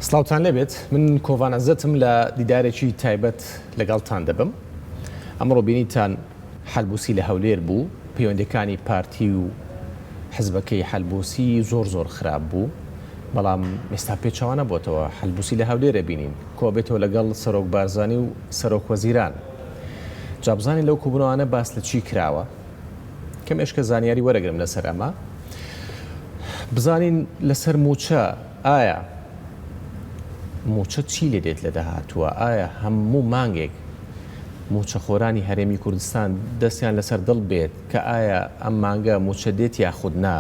سلااوتان لێبێت من کۆڤانەزەتم لە دیدارێکی تایبەت لەگەڵتان دەبم. ئەمڕۆ بینیتان حەلبوسی لە هەولێر بوو، پەیوەندەکانی پارتی و حزبەکەی حەلبوسی زۆر خراپ بوو، بەڵام ئێستا پێچەوانە بۆتەوە حەلبوسی لە هەولێرە بینین کۆ بێتەوە لەگەڵ سەرۆک بارزانی و سەرۆک وەزیران. جابزانی لەو کوبنەوانە باس لە چی کراوە؟ کەمێشکە زانیاری وەرەگرم لەسەر ئەمە، بزانین لەسەر موچە ئایا موچە چی لێ دێت لە داهاتووە؟ ئایا هەموو مانگێک موچە خۆرانی هەرێمی کوردستان دەستیان لەسەر دڵ بێت کە ئایا ئەم مانگە موچە دێت یاخود نا؟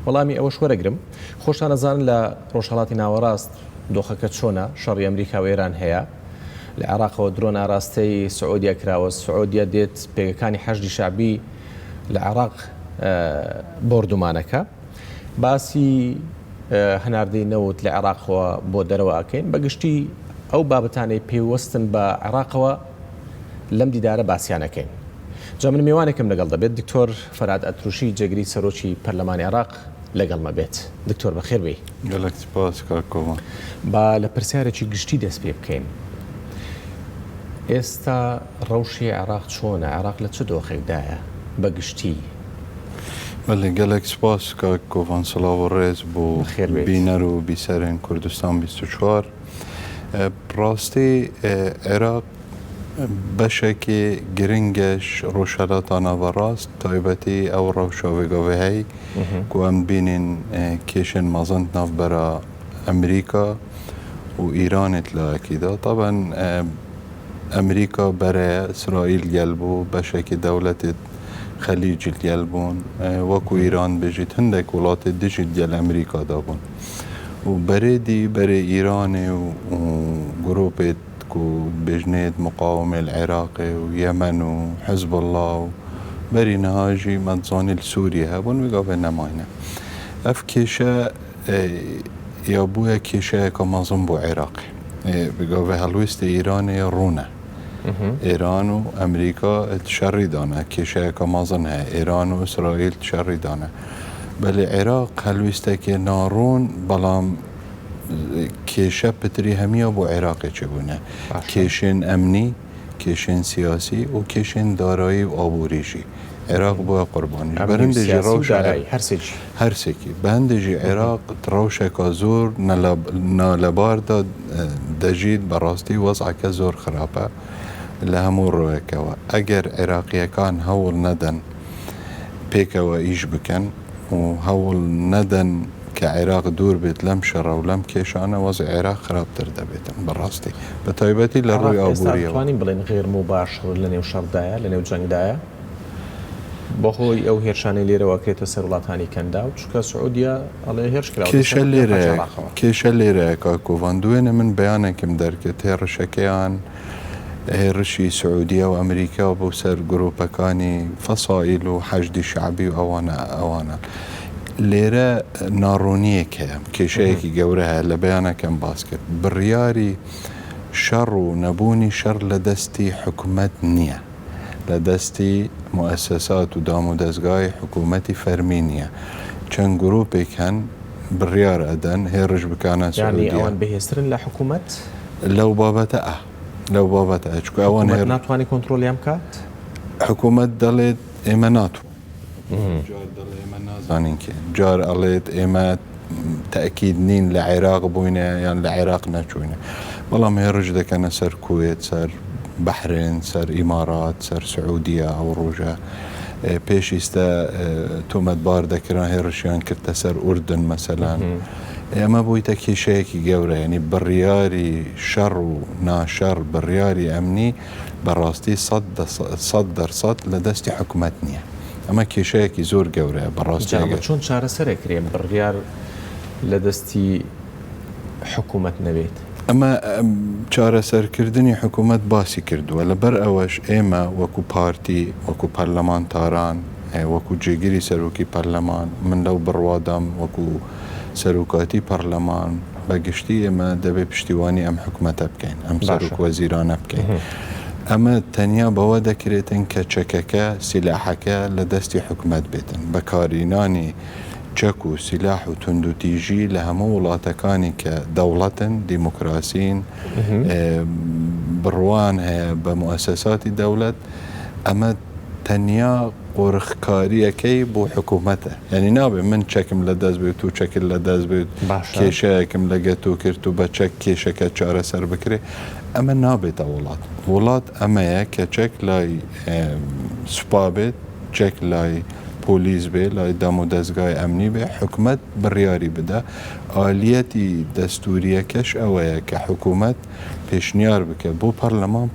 وەڵامی ئەوەش وەرەگرم. خۆشتان ئەزانن لە ڕۆژهەڵاتی ناوەڕاست دۆخەکە چۆنە، شەڕی ئەمریکا و ئێران هەیە. لە عێراقەوە درۆن ئاراستەی سعودیا کراوە، سعودیا دێت پێگەکانی حەشدی شعبی لە عێراق بۆردومانەکە. باسی هەناردەی نەوت لە عێراقەوە بۆ دەرەوە ئەکەین، بەگشتی ئەو بابەتانەی پێوەستن بە عێراقەوە لەم دیدارە باسییانەکەین. جا من میوانێکم لەگەڵ دەبێت دکتۆر فەراد ئەتروشی جێگری سەرۆکی پەرلەمانی عێراق لەگەڵمە بێت. دکتۆر بەخێر بێ. گەلێک سپاس کاکۆمان. با لە پرسیارێکی گشتی دەست پێ بکەین. ئێستا ڕەوشی عێراق چۆنە؟ عێراق لە چه دۆخێکدایە بەگشتی؟ بەڵێ گەلێک سپاس کاکۆڤان، سڵاو و ڕێز بۆ بینەر و بیسەرێن کوردستان 24. ڕاستی عێراق بەشێکی گرنگش ڕۆژهەڵاتانە بەڕاست تایبەتی ئەو ڕەوشەوێگەوەی کو ئەم بینین کێشن مەزن ناوبەرە ئەمریکا و ئیرانت لاکیدا. طبعا ئەمریکا بەرە ئیسرائیل گەل بوو، بەشێکی دەوڵەتی خەلیجی گەل بوون، وەکو ئیران بژیت هەندێک وڵاتی دژیت گەل ئەمریکادا بوون و بەرێدی بەرێ ئیرانێ و گرۆپێت و بژنێت مقاومە العێراقی و یەمەن و حزب الله و بەری نەهاژی مەتزانی سووریە هەبوون وگاوێ نەماینە. ئەف کێشە یا بووە کێشەیەکە مەزن بۆ عێراقی بگاوێ هەڵویستی ئیرانێ ڕوونە. ئێران و ئەمریکا شەڕی دانە، کێشەیەکە مەزن هەیە، ئێران و ئیسرائیل شەڕی دانە. بەڵێ عێراق هەلویستێکی ناڕوون، بەڵام کێشە پتری هەمیە بۆ عێراقێکی بوونە، کێشێن ئەمنی، کێشێن سیاسی و کێشێن دارایی و ئابووریژی. عێراق بووە قوربانی بەرندێکی ڕەوش هەرسێکی بەندێژی عێراق ڕەوشێکە زۆر نالەباردا دەژیت بەڕاستی وەزعەکە زۆر خراپە لە هەموو ڕۆیەکەوە. ئەگەر عێراقیەکان هەوڵ نەدەن پێکەوە ئیش بکەن و هەوڵ نەدەن کە عێراق دوور بێت لەم شەڕە و لەم کێشانە وەزع عێراق خراپتر دەبێتن بەڕاستی، بە تایبەتی لە ڕووی ئابووریەوە. توانین بڵێن غێر مباشر لە نێو شەڕدایە، لە نێو جەنگدایە بۆ خۆی ئەو هێرشانەی لێرەوەکرێتە سەر وڵاتانی کەندا و چکە سعودیا ئەڵێ هێرش کراوە. کێشە لێرەیە کاکۆڤان. دوێنێ من بەیانێکم دەرکرد هێرشەکەیان هێرشی سعودیا و ئەمریکا بۆ سەر گرۆپەکانی فەسائیل و حەشدی شعبی و ئەوانە لێرە ناڕوونیەک هەیە، کێشەیەکی گەورە هەیە لە بەیانەکەم باس کرد. بڕیاری شەڕ و نەبوونی شەڕ لە دەستی حکومەت نییە، لە دەستی مؤسسات و دام و دەستگای حکوومەتی فەرمی نییە. چەند گرۆپێک هەن بڕیار ئەدەن هێرش بکانە سعودیا. ئەوان بەهێزترن لە حکوومەت لەو بابەتە لەو بابەتە چکە ئەوان ناتوانێت کۆنتترۆلیان بکات. حکوومەت دەڵێت ئێمە ناتوان، ئێمە نازانین کێ، جار ئەڵێت ئێمە تەئکید نین لە عێراق بووینە یان لە عێراق نەچوینە، بەڵام هێرش دەکەنە سەر کوێت، سەر بەحرین، سەر ئیمارات، سەر سعودیا. ئەو ڕۆژە پێشیستە تۆمەتبار دەکران هێرشیان کردە سەر ئوردن مەسەلەن. ئێمە بوویتە کێشەیەکی گەورە، ینی بڕیاری شەڕ و ناشەڕ، بڕیاری ئەمنی بەڕاستی 100% لە دەستی حکوومەت نییە. ئەمە کێشەیەکی زۆر گەورەیە بەڕاستی. چۆن چارەسەرێکرێن بڕیار لە دەستی حکوومەت نەبێت؟ ئەمە چارەسەرکردنی حکوومەت باسی کردووە، لەبەر ئەوەش ئێمە وەکو پارتی، وەکو پەرلەمانتاران، وەکو جێگیری سەرۆکی پەرلەمان، من لەو بڕوادام وەکو سەرۆکاتی پەرلەمان بەگشتی ئێمە دەبێت پشتیوانی ئەم حکوومەتە بکەین، ئەم سەرۆک وەزیرانە بکەین. ئەمە تەنیا بەوە دەکرێتن کە چەکەکە سیلاحەکە لە دەستی حکوومەت بێتن، بەکارینانی چەک و سیلاح و توندوتیژی لە هەموو وڵاتەکانی کە دەوڵەتن دیموکراسین بڕوان هەیە بە مؤسساتی دەوڵەت ئەمە تەنیا قۆرخکاریەکەی بۆ حکوومەتە یعنی نابێت من چەکم لە دەست بێت و چەکل لە دەست بێت کێشەیەکم لەگەت و کرد و بە چەک کێشەکە چارەسەر بکرێ ئەمە نابێتە وڵات ئەمەیە کە چەک لای سوپا بێت چەک لای پۆلیس بێ لای دەم و دەستگای ئەمنی بێ حکومەت بڕیاری بدە ئالیەتی دەستوریەکەش ئەوەیە کە حکوومەت پێشنیار بکە بۆ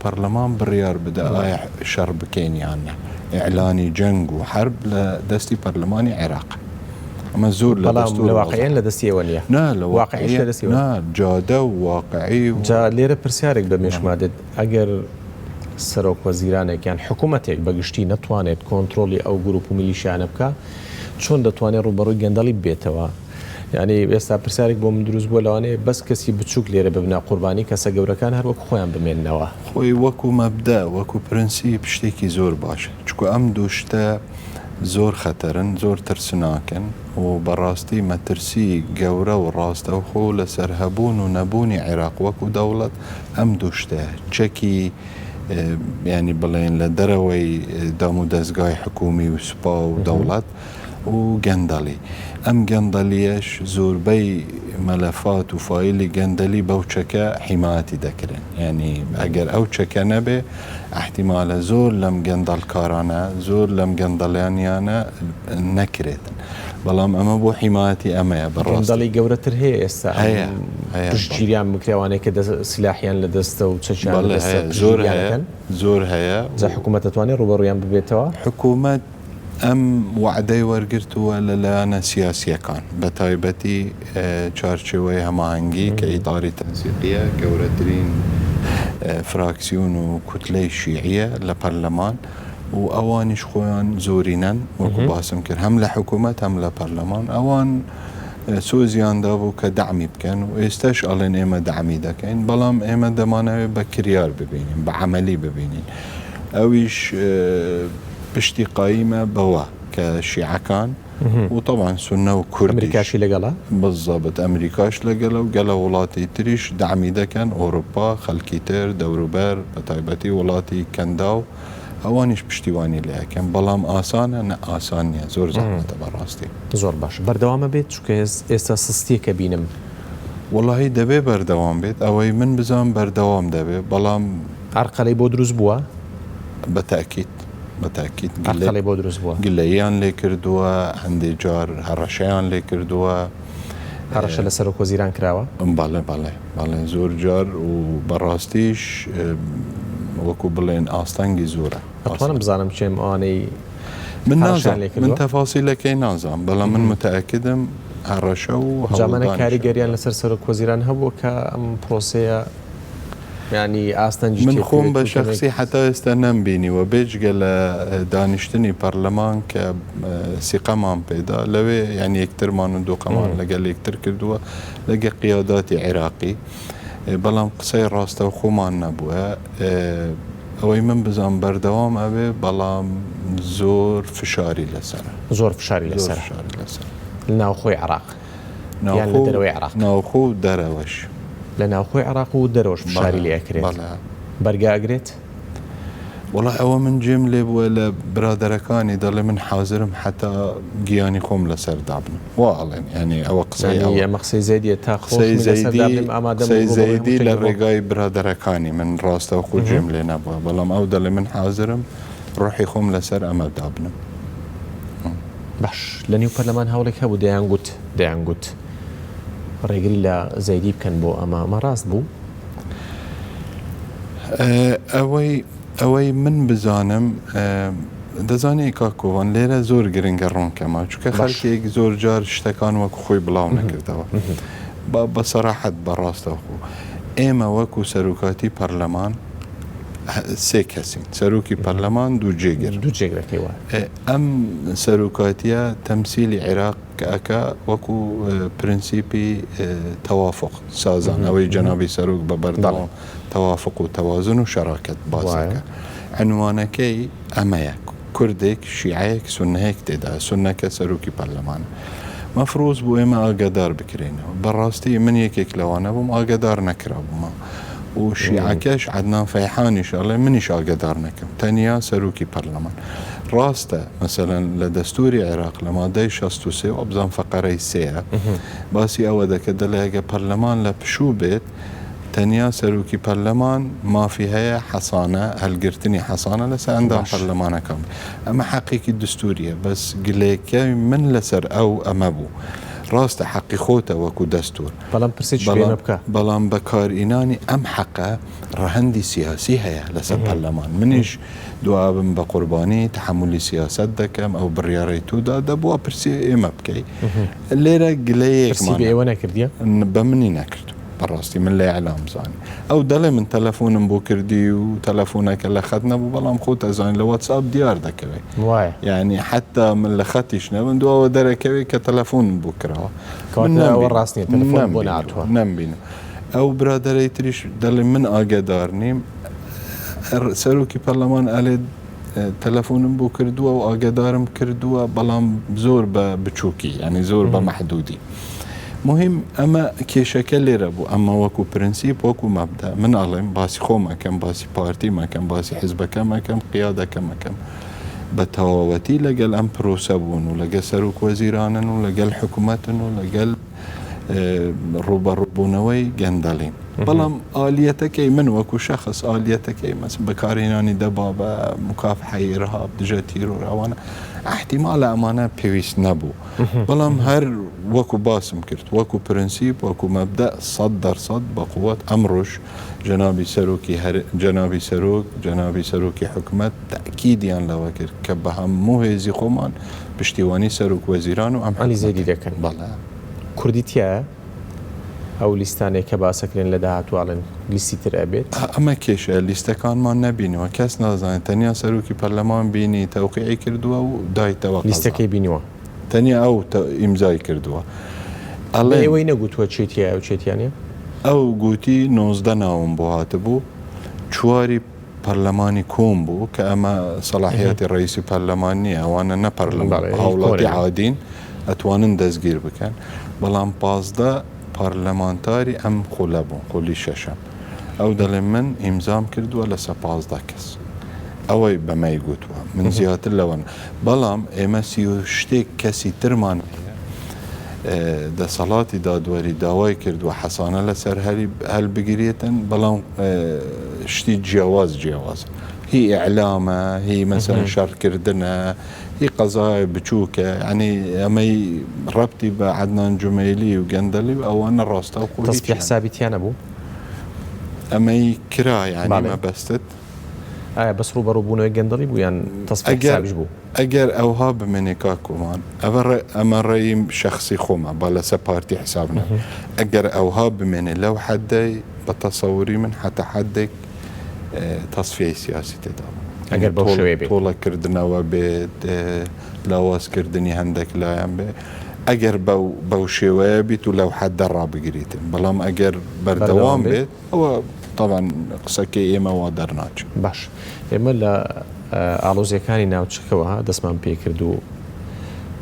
پەرلەمان بڕیار بدە ئایا شەڕ بکەین یانە ئیعلانی جەنگ و حرب لە دەستی پەرلەمانی عێراق ئەمە زۆر لە دەستور لە واقعیان لە دەستیەوە نیە نا لە واقعیش لە دەستیەوە جادە و واقعی جا لێرە پرسیارێک بە مێشمادت ئەگەر سەرۆک وەزیرانێکیان حکوومەتێک بەگشتی نەتوانێت کۆنتترۆلی ئەو گروپ و میلیشیانە بکە چۆن دەتوانێت ڕوبەڕووی گەندەڵی بێتەوە ینی ئێستا پرسیارێک بۆ من دروست بووە لەوانەیە بەس کەسی بچووک لێرە ببنا قوربانی کەسە گەورەکان هەر وەکو خۆیان بمێننەوە خۆی وەکو مەبدە وەکو پرەنسی پشتێکی زۆر باشە چکو ئەم دووشتە زۆر خەتەرن زۆر ترسناکەن و بەڕاستی مەترسی گەورە و ڕاستەوخۆ لەسەر هەبوون و نەبوونی عێراق وەکو دەوڵەت ئەم دووشتە چەکی ینی بڵێن لە دەرەوەی دام و دەستگای حکومی و سوپا و دەوڵەت و گەندەڵی ئەم گەندەلیەش زۆربەی مەلەفات و فایلی گەندەلی بەو چەکە حیماەتی دەکرن ینی ئەگەر ئەو چەکە نەبێ احتیمالە زۆر لەم گەندەڵکارانە زۆر لەم گەندەڵیانیانە نەکرێتن بەڵام ئەمە بۆ حیماەتی ئەمەیە بەڕاستەڵی گەورەتر هەیە ئێستا پشتگیریان بکرێوانەیە کە سلاحیان لە دەستە و چەشیان زۆر هەیە جا حکوومەت دەتوانێت ڕوبەڕوویان ببێتەوە حکوومەت ئەم وعدەی وەرگرتووە لەلایەنە سیاسیەکان بە تایبەتی چارچێوەی هەماهەنگی کە ئیداری تەنسیقیە گەورەترین فراکسیون و کوتلەی شیعیە لە پەرلەمان و ئەوانیش خۆیان زۆرینەن وەکو باسم کرد هەم لە حکوومەت هەم لە پەرلەمان ئەوان سۆزیاندا بوو کە دەعمی بکەن و ئێستاش ئەڵێن ئێمە دەعمی دەکەین بەڵام ئێمە دەمانەوێت بە کریار ببینین بە عەمەلی ببینین ئەویش پشتی قایمە بەوە کە شیعەکان و طبعا سنە و کوردیش ئەمریکاشی لەگەڵا بالضبط ئەمریکاش لەگەڵە و گەلە وڵاتی تریش دەعمی دەکەن ئەوروپا خەڵکی تر دەوروبەر بە تایبەتی وڵاتی کەندا و ئەوانیش پشتیوانی لەکەن بەڵام ئاسانە نە ئاسان نیە زۆر زەحمەتە بەڕاستی زۆر باش بەردەوامە بێت چونکە ئێستا سستیەکە بینم وڵی دەبێ بەردەوام بێت ئەوەی من بزانم بەردەوام دەبێت بەڵام ئارقەڵی بۆ دروست بووە بەتاکیت بەتاکیت بۆ دروست بووە گلەیان لێ کردووە هەندێک جار هەڕەشەیان لێ کردووە هەڕەشە لە سەرۆک وەزیران کراوە بەڵێ زۆر جار و بەڕاستیش وەکو بڵێن ئاستەنگی زۆرە ئەتوانم بزانم چێم ئەوانەی من تەفاسیلەکەی نازانم بەڵام من متەئەکدم هەڕەشە و جامانە کاریگەریان لەسەر سەرۆک وەزیران هەبووە کە ئەم پرۆسەیە ینی ئاستەنجی من خۆم بە شخصی حتا ئێستا نەمبینیوە بێجگە لە دانیشتنی پەرلەمان کە سیقەمان پێدا لەوێ ینی یەکترمان و دۆقەمان لەگەل یەکتر کردووە لەگە قیاداتی عێراقی بەڵام قسەی ڕاستە و خۆمان نەبووە ئەوەی من بزانم بەردەوام ئەوێ بەڵام زۆر فشاری لەسەر لە ناوخۆی عێراق یان لە دەرەوەی عێراق ناوخۆ و دەرەوەش لە ناوخۆی عێراق و دەرەوەش فشاری لێکرێت بەرگاگرێت وڵای ئەوە من جێم لێ بووە لە برادەرەکانی دەڵێ من حازرم حتا گیانی خۆم لەسەر دابنم واڵێن ینی ئەوە قسەی مەقسەی زەیدیە تا قسەی زەیدی لە ڕێگای برادەرەکانی من ڕاستە و خۆ جێم لێ نەبووە بەڵام ئەو دەڵێ من حازرم ڕۆحی خۆم لەسەر ئەمە دابنم باش لە نیو پەرلەمان هەوڵێک هەبوو دەیانگوت ڕێگری لە زەیدی بکەن بۆ ئەمە ڕاست بوو ئەوەی من بزانم دەزانی کاکۆوان لێرە زۆر گرنگە ڕوونکەمە چونکە خەڵکێک زۆر جار شتەکان وەکو خۆی بڵاو نەکردەوە بە سەراحەت بەڕاستەخۆ ئێمە وەکو سەرۆکاتی پەرلەمان سێ کەسین سەرۆکی پەرلەمان دوو جێگرەکەیوە ئەم سەرۆکاتیە تەمسیلی عێراق ئەکە وەکو پرینسیپی تەوافق سازان ئەوەی جەنابی سەرۆک بە بەردەڵ تەوافق و تەوازن و شەراکەت باسەکە عنوانەکەی ئەمەیە کوردێک شیعەیەک سوننەیەک تێدا سوننەکە سەرۆکی پەرلەمان مفروض بو إما أقدار بكرينه براستي من يكيك لوانا بوم أقدار نكره بوما وشيعة كاش عدنان فيحان إن شاء الله منيش أقدار نكم تانيا سروكي برلمان راسته مثلا لدستوري عراق لما داي شستو سي وابزان فقري سيئة باسي أودا كدلاقة برلمان لبشو بيت تانيا سروكي برلمان ما فيها حصانة هل قرتني حصانة لسا عندهم برلمان كامل أما حقيقي الدستورية بس قليك من لسر أو أمابو راست حقي خوته وكو دستور بلان برسيتش بينا بكا بلان بكار إناني أم حقه رهندي سياسي هيا لسا برلمان منيش دوابن بقرباني تحملي سياسات دكم أو برياريتو دا دبوا برسي إما بكي الليرة قليك برسي بإيوانا كرديا بمني نكردو براستي من لا إعلام زاني أو دلي من تلفون بو كردي وتلفونك اللي خدنا بو بلام خوته زاني لواتساب ديار دكوي يعني حتى من اللي خدتش نبن دوا ودركوي كتلفون بو كرا كواتنا وراسني تلفون بو نعتوها نمبينو أو برادري تريش دلي من آقادارني سروكي برلمان ألد تلفون بو كردوا وآقادارم كردوا بلام زور بچوكي يعني زور بمحدودي مهم اما كشكل ربو اما وكو برنسيب وكو مبدا من علم باسي خو ما كان باسي بارتي ما كان باسي حزب كما كان قياده كما كان بتواوتي لقى ام بروسبون ولقى سروك وزيران ولقى الحكومات ولقى ربونوي جندالين بلام آليتك من وكو شخص آليتك مثلا بكاريناني دبابة مكافحة إرهاب دجاتير وراوانا احتمال أمانة بيويس نبو بلام هر وكو باسم كرت وكو برنسيب وكو مبدأ صدر صد بقوات أمرش جنابي سروكي حكمت تأكيديا لوكر كبهم مو هيزي خومان بشتيواني سروك وزيران وأم علي زيدي دكن بلا كرديتيا أو لستاني كباسكلين لدهاتو على لستي ترابيت أما كيش الليستا كان ما نبيني وكاس نازان تانيا سروكي برلمان بيني توقيعي كردوا وداي توقع لستا كي بينيوا تانيا أو إمزاي كردوا الله وين قلتوا تشيتيا أو تشيتيانيا أو قوتي 19 ناوم بو هاتبو چواري برلماني كوم بو كأما صلاحيات الرئيس برلمانية وانا نبرلمان هولاتي عادين أتوانن دزگير بكن بلان بازدا پارلمانتاری ام خلبون خلی ششم او دل من امزام کرد ولا سپاز دکس اوی بمی گوتوا من زیادر لون بلام اما سیوشتی کسی ترمان ده صلاتی دادوری داوای کرد و حسانه لسر هل بگیریتن بلام شتی جواز هي اعلامه هي مثلا شر كردنا هي قضايا بتشوكه يعني امي ربطي بعدنان جميلي وقندلي او انا راسته وقولي تصفيح حسابي ابو امي كرا يعني ما بستت بس روبرو بونو قندلي بو يعني تصفيح حسابي بو اجر اوهاب مني كاكومان امر شخصي خوما بلا سبارتي حسابنا اجر اوهاب مني لو حد بتصوري من حتى حدك تصفية سياسي تدام اگر بوشوي بي طولة كردنا وبيت لاواس كردني هندك لا ينبي اگر بوشوي بيت ولو حد درع بقريتن بلام اگر بردوام بيت هو طبعا قسكي ايما ودرناج باش اما لا ئاڵۆزیەکانی ناوچەکەوە دەستمان پێ کرد و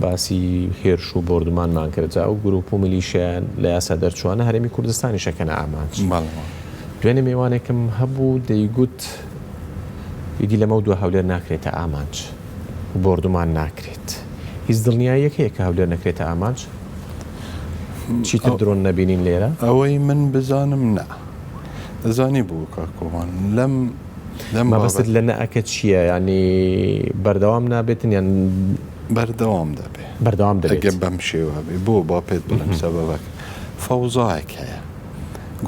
باسی هێرش و بردمان مان کرد و گروپ و میلیشیان لە یاسا دەرچوانە هەرێمی کوردستانی شەکەنە ئامانج دوێنێ میوانێکم هەبوو دەیگوت ئیدی لەمە دووە هەولێر ناکرێتە ئامانج و بردمان ناکرێت هیچ دڵنیاییەک هەیە کە هەولێر نەکرێتە ئامانج چیتر درۆن نەبینین لێرە ئەوەی من بزانم نا دەزانی بوو کاکۆمان لەم مەبەستت لە نەئەکە چییە ینی بەردەوام نابێتن یان بەردەوام دەبێت ئەگە بەم شێوە بێ بۆ با پێت بڵم سەبەبەک فەوزایەک هەیە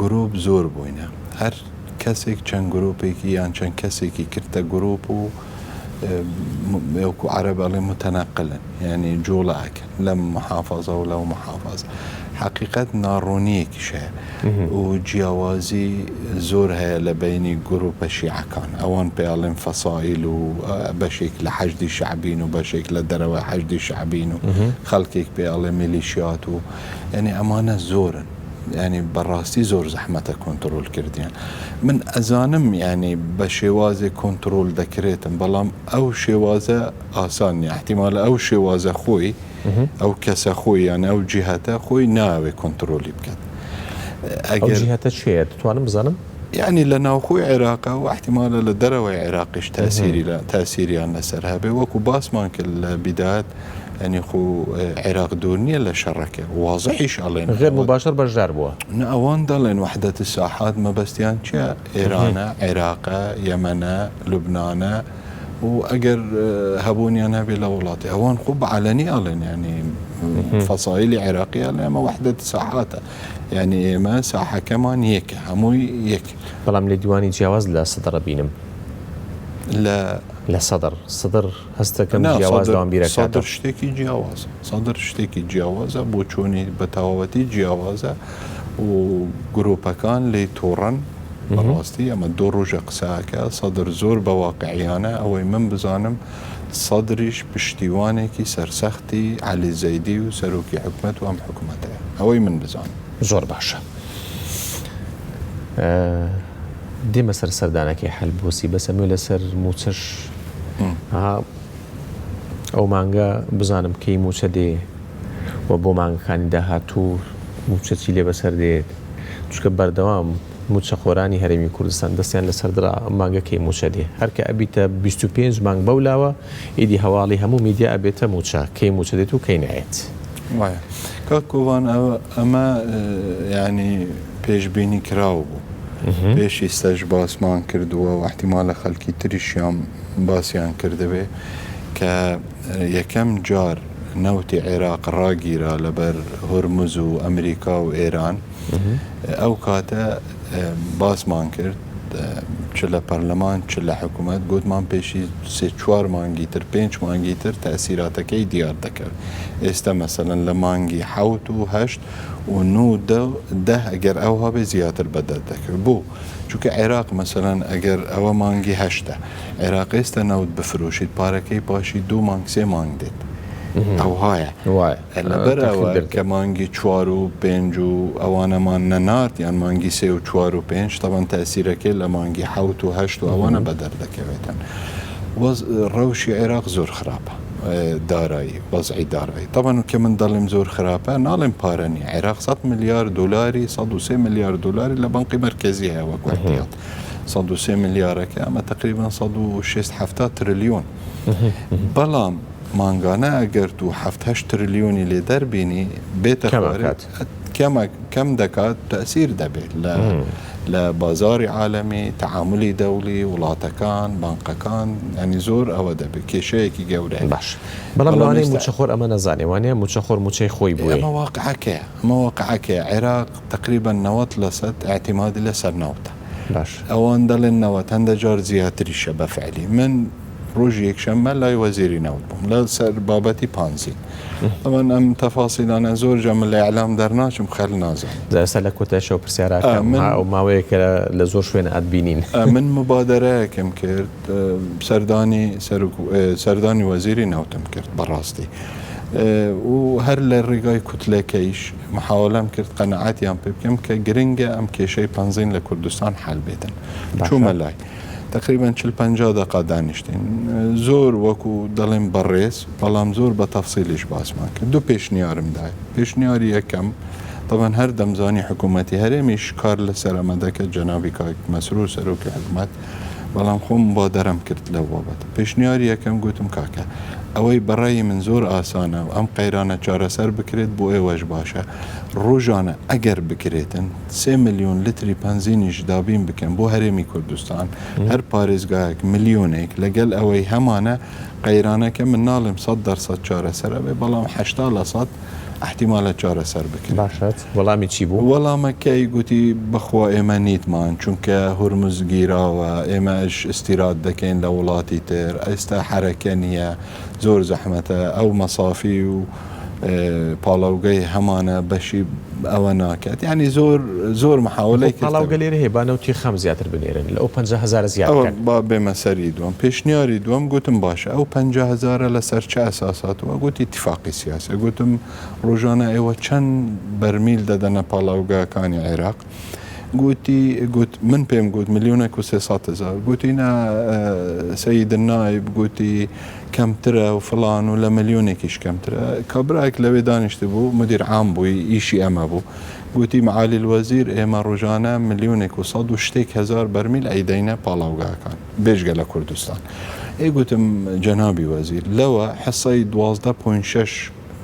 گروپ زۆر بووینە هەر کەسێک چەند گروپێکی یان چەند کەسێکی کردە گروپ و وەکو عەرەب ئەڵێ متەنەقلن یعنی جوڵەکەن لەم محافەزە و لەو محافەزە حقیقەت ناڕوونیەکیش هەیە و جیاوازی زۆر هەیە لە بینی گروپە شیعەکان ئەوان پێڵێن فەسائیل و بەشێک لە حەشدی شەعبین و بەشێک لە دەرەوە حەشدی شەعبین و خەڵکێک پێڵێ میلیشیات و یعنی ئەمانە زۆرن يعني براستي زور زحمة كنترول كرديان من أزانم يعني بشوازة كنترول دكريتن بلام أو شوازة آسان احتمال أو شوازة خوي ئەو کەسە خۆی یان ئەو جیهاتە خۆی ناوێ کۆنتترۆلی بکات. ئەو جیهاتە چێت توانم بزانم؟ یعنی لە ناوخۆی عێراقا و احتیمالە لە دەرەوەی عێراقیش تاسیریان لەسەر هەبێ وەکو باسمان کرد لە بیدات ینی خو عێراق دوور نییە لە شەڕەکە وازحیش ئەڵێن غێر مباشر بەشدار بووە ئەوان دەڵێن وحدەت الساحات مەبەستیان چیە؟ ئێرانە، عێراقە، یەمەنە، لوبنانە و ئەگەر هەبوونیان هەبێ لە وڵاتی ئەوان خوب عەلەنی ئەڵێن ینی فەسایلی عێراقیە لە ئێمە وحدەت الساحاتە ینی ئێمە ساحەکەمان یەکە هەمووی یەک. بەڵام لە دیوانی جیاواز لە سەدەڕە بینم لە سەدر هەستەکەم جیاواز داوام بیرەکاتە سەدر شتێکی جیاوازە سەدر شتێکی جیاوازە بۆ چۆنی بە تەواوەتی جیاوازە و گرۆپەکان لێ تۆڕەن بەڕاستی ئەمە دوو ڕۆژە قساکە سەدر زۆر بە واقعیانە ئەوەی من بزانم سەدریش پشتیوانێکی سەرسەختی عەلی زەیدی و سەرۆکی حکومەت و ئەم حکومەتەیە ئەوەی من بزانم. زۆر باشە. دێمە سەر سەردانەکەی حەلبۆسی بەسەمێ لەسەر موچەش ئەو مانگە بزانم کەی موچە دێ و بۆ مانگەکانی داهاتوو موچەچی لێ بەسەر دێت چکە بەردەوام موچە خۆرانی هەرێمی کوردستان دەستیان لەسەر درا مانگەکەی موچە دێ هەرکە ئەبیتە 25 مانگ بەولاوە ئیدی هەواڵی هەموو میدیا ئەبێتە موچە کەی موچە دێت و کەی نایێت. وایە کاک کۆڤان ئەمە ینی پێشبینی کراوە بوو. پێشی سەش باسمان کردووە و احتیمالە خەڵکی تریشیان باسییان کردبێ کە یەکەم جار نەوتی عێراق ڕاگیرا لەبەر هورموز و ئەمریکا و ئێران ئەو کاتە باسمان کرد چ لە پەرلەمان چ لە حکوومەت گوتمان پێشی 3-4 مانگی تر 5 مانگی تر تەسیراتەکەی دیار دەکرد. ئێستا مەسەلەن لە مانگی 7 و 8 و 9 ئەگەر ئەو هەبێ زیاتر بەدەست دەکرد بوو چونکە عێراق مەسەلەن ئەگەر ئەوە مانگی 8 عێراق ئێستا نەوت بفرۆشیت پارەکەی پاشی 2 مانگ 3 مانگ دێت ئەو هایە لەبەرەوە کە مانگی 4 و 5 و ئەوانەمان نەنارد یان مانگی 3 و 4 و 5 تەوان تەسیرەکەی لە مانگی 7 و 8 و ئەوانە بەدەردەکەوێتن. ڕەوشی عێراق زۆر خراپە دارایی وەزعی دارایی طبعا کە من دەڵێم زۆر خراپە ناڵێم پارەنی عێراق 100 میلیارد دلاری 103 میلیارد دلاری لە بەنقی مەرکەزی هەیە وەکو احتیاط 103 میلیارەکە ئەمە تقریبا 160 تریلیۆن بەڵام مانگانە ئەگەر تو 7 تریلیۆنی لێ دەربینی بێتە کەم دەکات تەسیر دەبێت لە بازاری عالەمی تعاملی دەولی وڵاتەکان بانقەکان ینی زۆر ئەوە دەبێت کێشەیەکی گەورەی باش بەڵام لەوانەیە موچەخۆر ئەمە نەزانێ وانەیە موچەخۆر موچەی خۆی بووە ئەمە واقعەکەیە عێراق تقریبا 90% اعتیمادی لەسەر ناوتە باش ئەوان دەڵێن 90 هەندە جار زیاتریشە بەفعلی من ڕۆژی یەکشەممە لای وەزیری نەوت بووم لە سەر بابەتی پانزین ئەمن ئەم تەفاسیلانە زۆر جەمە لە ئەعلام دەرناچم خەل نازانم دەسە لە کۆتەشەوە پرسیارەکەم ئەو ماوەیە کە لە زۆر شوێن ئەتبینین من مبادرەیەکم کرد سەردانی وەزیری نەوتم کرد بەڕاستی و هەر لە ڕێگای کوتلەکەیش محاولەم کرد قەنەعەتیان پێ بکەم کە گرنگە ئەم کێشەی پەنزین لە کوردستان حەل بێتن چوومە لای تقریبا 40-50 دقیقە دانیشتین زۆر وەکو دەڵێم بەڕێز بەڵام زۆر بە تەفسیلیش باسمان کرد دوو پێشنیارم دای پێشنیاری یەکەم طبعا هەر دەمزانی حکوومەتی هەرێمیش کار لەسەر ئەمە دەکەت جەنابی کاک مەسرور سەرۆکی حکوومەت بەڵام خۆم بادەرم کرد لەو بابەتە پێشنیاری یەکەم گوتم کاکە ئەوەی بەڕای من زۆر ئاسانە و ئەم قەیرانە چارەسەر بکرێت بۆ ئێوەش باشە ڕۆژانە ئەگەر بکرێتن 3 میلیۆن لتری پەنزینیش دابین بکەن بۆ هەرێمی کوردستان هەر پارێزگایەک ملیۆنێک لەگەل ئەوەی هەمانە قەیرانەکە من ناڵێم 100% چارەسەرە بێ بەڵام 80% احتیمالە چارەسەر بکەن باشێت وەڵامی چی بوو؟ وەڵامەکەی گوتی بەخوا ئێمە نیتمان چونکە هورمز گیراوە ئێمەش ئستیراد دەکەین لە وڵاتی تر ئێستا حرەکە نییە زۆر زەحمەتە ئەو مەسافی و پاڵاوگەی هەمانە بەشی ئەوە ناکات یعنی زۆر محاولەی پاڵاوگە لێرە هەیە بانەوتی خەم زیاتر بنێرن لە ئەو 50,000 زیاتر با بێمە سەری دووەم پێشنیاری دووەم گوتم باشە ئەو 50,000 لەسەر چه ئەساساتەوە گوتی اتفاقی سیاسە گوتم ڕۆژانە ئێوە چەند بەرمیل دەدەنە پاڵاوگاکانی عێراق قلت من بيم قلت 1,300,000 قلت هنا سيد النائب قلت كم ترى وفلان ولا مليونك إيش كم ترى كبرك لو دانش تبو مدير عام بو إيشي أما بو قلت معالي الوزير إيما رجانا مليونك وصد وشتيك 1000 برميل أيدينا بالاوغا كان بيش قال كردستان قلت جنابي وزير لو حصي 12.6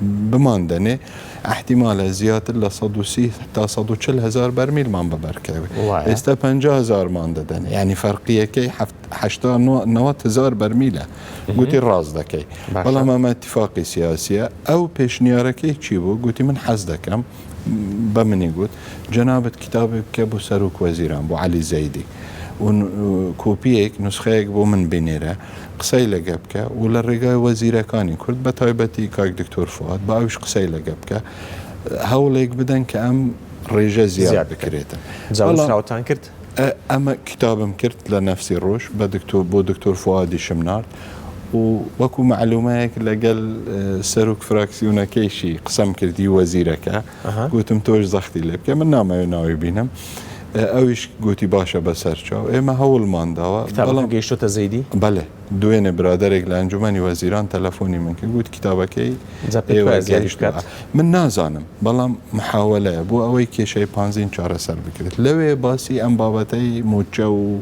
بماندنه احتمال زیات لصدوسی حتى 140,000 برمیل من ببرکه است 50,000 ماندن یعنی فرقیه که 80,000 برمیله قلت راز دکی والله ما اتفاقی سیاسیه او پیشنیاره که چی بود قلت من حز دکم بمنی قلت جنابت کتابك كابو سروك وزيران بو علي زيدي وكوبيك نسخيك بو من بينيرة قصيلة قبكة ولا الرقاي وزيرة كاني كرد بتايبتي كاك دكتور فؤاد باوش قصيلة قبكة هوليك بدن كأم ريجا زياد بكريتا زاوز راوتان كرت أما كتابم كرت لنفسي روش بو دكتور فؤادي شمنار وكو معلومات لقال سروك فراكسيونا كيشي قسم كردي وزيرك قلت متوج زختي لبكة من نام يناوي بينهم اوش قوتي باشا بسرچاو اما هول مانداوا كتابك جيشو تزيدي بله دوين برادرك لانجمني وزيران تلفوني منك قلت كتابك من نازانم بلام محاولة بو اوي كي شي 15 سر بكرت لو باسي ام بابتي موچو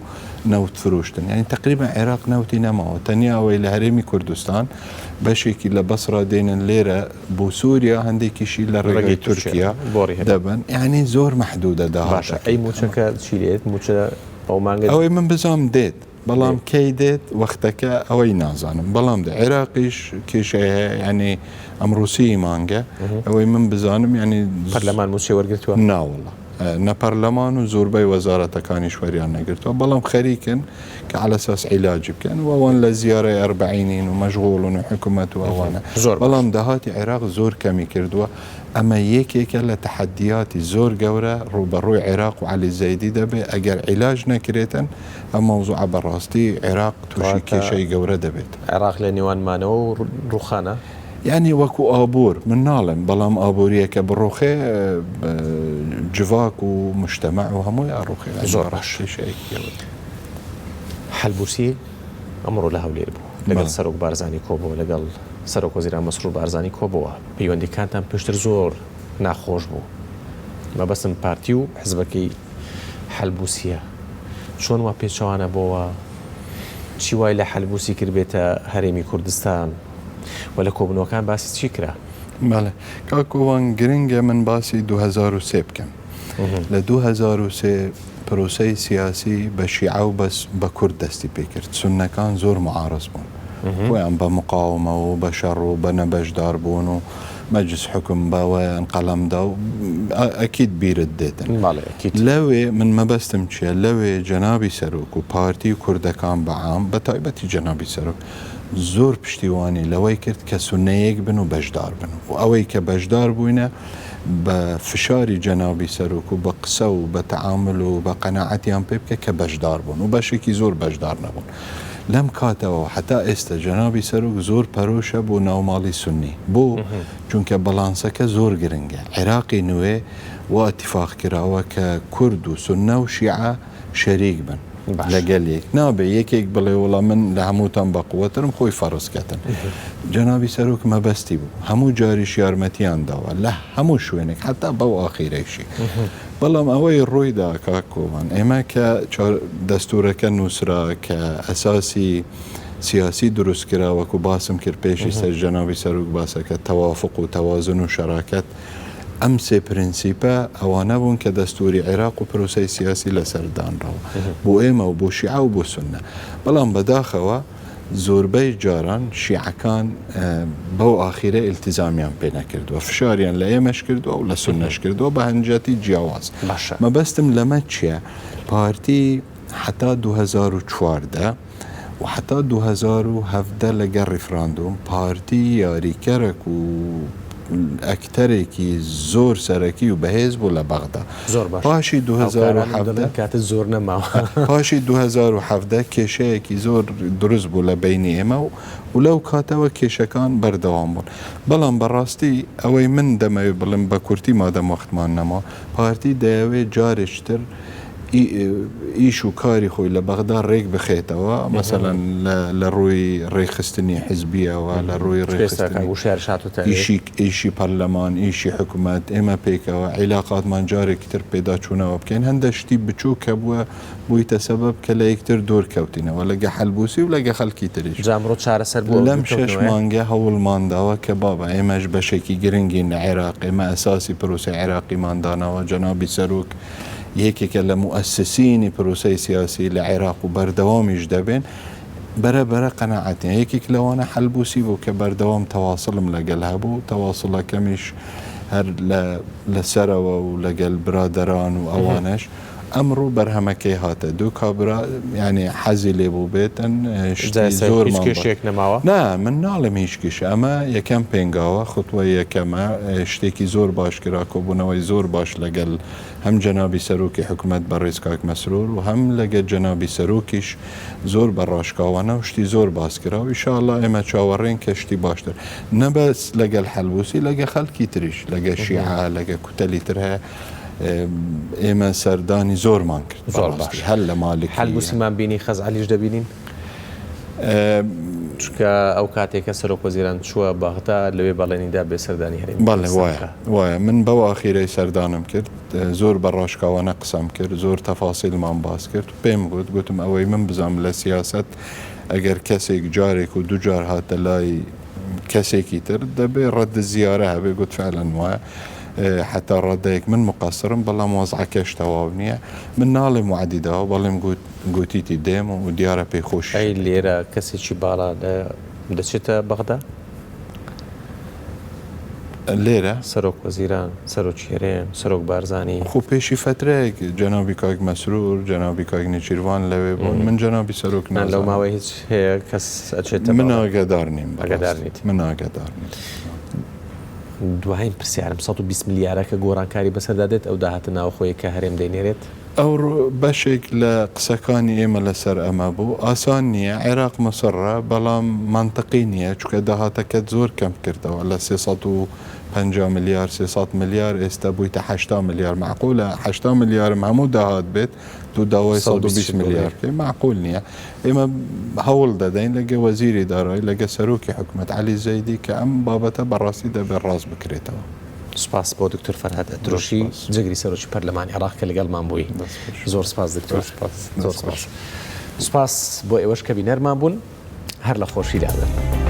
نوت فروشتن يعني تقريبا عراق نوتي نما تانيا اوي لهرمي كردستان بشكل لبصرة دين الليرة بو سوريا عندك شيء لرقاي تركيا دبن يعني زور محدودة ده باشا اي موشكا شيليت موشا او مانجد اوي من بزام ديت بلام كي ديت وقتك اوي نازانم بلام ده عراقيش كيشي يعني ام روسي مانجا اوي من بزانم يعني برلمان موشي ورقتوا نا والله نا برلمان وزوربي وزارة كان شواريان نقرتوا بلام خريكن على اساس علاج كان ووان لزياره 40 ومشغول وحكومته وانا بلام دهاتي عراق زور كمي كردوا اما يك لتحديات زور جوره روبروي عراق وعلي الزيدي دبي اجر علاج نكريتن اما موضوع براستي عراق توشي شيء جوره دبت عراق لنيوان مانو روخانه يعني وكو آبور من نالم بلام آبورية كبروخي جواك ومجتمع وهمو ياروخي يعني زورش شيء حلبوسي أمره له وليربو لقل سروك بارزاني كوبو لقل سروك وزير مسرور بارزاني كوبو بيوندي كانتان بشتر زور ناخوش بو ما بس بارتيو حزبكي حلبوسية شون ما بيشوانا بوا چی وای لحلبوسی کرد بێتە هەرێمی کوردستان ولا کۆبنەوەکان باسی چی کرا؟ بله کاکوان گرنگە من باسی 2003 بکەم لە 2003 پرۆسەی سیاسی بە شیعە و بەس بە کورد دەستی پێ کرد سونەکان زۆر معارض بوون خۆیان بە مقاومە و بە شەڕ و بە نەبەشدار بوون و مجلس حكم باوان قلم داو اكيد بيرد ديتن لوي من ما بستمشي لوي جنابي سروك وبارتي كردكان بعام بتايبتي جنابي سروك زور بشتيواني لوي كرت كسنيك بنو بجدار بنو واوي كبجدار بوينه بفشاري جنابي سروك وبقسو وبتعامل وبقناعتي بيبكا كبجدار بون وبشكي زور بجدار نبون لم كاتوا حتى است جنابي سروك زور پروشه بو نومالي سني بو چونك بالانسك زور گرنگه عراقي نوي واتفاق كراوه ككرد وسنه وشيعه شريك بن لقاليك نابي يكيك بلي والله من لهموتان بقوترم خوي فرس كتن جنابي سروك ما بستي بو همو جاري شيارمتيان داوا لا همو شوينك حتى بو اخير شي بلام اوي الروي دا كاكوان اما كدستور كنوسرا كاساسي سياسي دروس كرا وكو باسم كر بيشي سر جنابي سروك باسا كتوافق وتوازن وشراكت امسي برنسيبا اوانا بون كدستوري عراق وبروسي سياسي لسردان رو بو ايما وبو شيعة وبو سنة بلام بداخوا زوربي جاران شيعة كان بو آخيرة التزاميان بينا كردوا فشاريان لأيمش كردوا أو لسنش كردوا بهنجاتي جواز ما بستم لما تشيا بارتي حتى 2014 وحتى 2017 لقى ريفراندوم بارتي ياري كرك اكتركي زور سركي وبهزب ولا بغدا زور باش باشي 2007 كانت الزور نما باشي 2007 كيشاكي زور درز بولا بيني اما ولو كاتوا كيشكان بردوام بون بلان براستي اوي من دم بلن بكورتي ما دم وقت ما نما بارتي داوي جارشتر ئیش و کاری خۆی لە بەغدا ڕێک بخێتەوە مەسەلاً لە ڕووی ڕێخستنی حزبیەوە لە ڕووی ئیشی پەرلەمان ئیشی حکوومەت ئێمە پێکەوە عیلاقاتمان جارێکی تر پێدا چوونەوە بکەین هەندە شتی بچوو کە بووە بوویتە سەبەب کە لە یەکتر دۆرکەوتینەوە لەگە حەلبوسی و لەگە خەڵکی تریش جامڕۆ چارەسەر بوو لەم 6 مانگە هەوڵمانداوە کە بابە ئێمەش بەشێکی گرنگین لە عێراق ئێمە ئەساسی پرۆسەی عێراقیماندانەوە جەنابی سەرۆک یەکێکە لە مؤسسینی پرۆسەی سیاسی لە عێراق و بەردەوامیش دەبێن بەرەبەرە قەناعەتین یەکێک لەوانە حەلبوسی بوو کە بەردەوام تەواصلم لەگەڵ هەبوو تەواصلەکەمیش هەر لەسەرەوە و لەگەڵ برادەران و ئەوانش ئەمڕۆ بەرهەمەکەی هاتە دوو کابرا یعنی حەزی لێبوو بێتن زۆر کێشێک نەماوە نا من ناڵم هیچ کێش ئەمە یەکەم پێنگاوە خوتوە یەکەمە شتێکی زۆر باشکرا کۆبوونەوەی زۆر باش لەگەڵ هەم جەنابی سەرۆکی حکوومەت بەڕێز کاک مەسرور و هەم لەگەڵ جەنابی سەرۆکیش زۆر بەڕاشکاوانە و شتی زۆر باسکرا و ئینشاءالله ئێمە چاوەڕێن کە شتی باشتر نەبەس لەگەڵ حەلبوسی لەگە خەڵکی تریش لەگە شیعە لەگە کوتەلی تر هەیە ئێمە سەردانی زۆرمان کرد زۆر باش هەل لە مالک حەلبوسیمان بینی خەزعەلیش دەبینین چکە ئەو کاتێکە سەرۆک وەزیران چووە بەغدا لەوێ بەڵێنیدا بێ سەردانی هەرێمی بەڵێ وایە من بەو ئاخیرەی سەردانم کرد زۆر بەڕاشکاوانە قسەم کرد زۆر تەفاسیلمان باز کرد پێم گوتم ئەوەی من بزانم لە سیاست ئەگەر کەسێک جارێک و دووجار هاتە لای کەسێکی تر دەبێ ڕەد زیارە هەبێ گوت فعلەن وایە حتى ڕادەیەک من مقصرم بەڵام وەزعەکەش تەواو نییە من ناڵێم وعدیداوە بەڵێم گوتیتی دێم و دیارە پێخۆش ئەی لێرە کەسێکی باڵا دەچێتە بەغدا لێرە سەرۆک وەزیران سەرۆکی هەرێم سەرۆک بارزانی خۆ پێشی فترەیەک جەنابی کاک مەسرور جەنابی کاک نێچیروان لەوێ بوون من جەنابی سەرۆک لەو ماوەی هیچ هەیە کەس ئەچێتە من ئاگادار نیم ئاگادارنیت من ئاگادار نیم دوایین پرسیارم 120 میلیارەکە گۆڕانکاری بەسەردادێت ئەو داهاتە ناوخۆیە کە هەرێم دەینێرێت ئەو بەشێک لە قسەکانی ئێمە لەسەر ئەمە بوو ئاسان نییە عێراق مەسەڕە بەڵام منطقی نییە چکە داهاتەکەت زۆر کەم کردەوە لە 350 میلیار 300 میلیار ئێستا بوویتە 80 میلیار معقولە 80 میلیارم هەموو داهات بێت تو داوای 120 میلیار پێ معقول نییە ئێمە هەوڵ دەدەین لەگە وەزیری دارایی لەگە سەرۆکی حکوومەت عەلی زەیدی کە ئەم بابەتە بەڕاستی دەبێت ڕاست بکرێتەوە سپاس بۆ دکتۆر فەرهاد دڕۆشی جگری سەرۆکی پەرلەمانی عێراق کە لەگەڵمان بووی زۆر سپاس دکتۆر زۆر سپاس بۆ ئێوەش کە بینەرمان بوون هەر لە خۆشیدا بن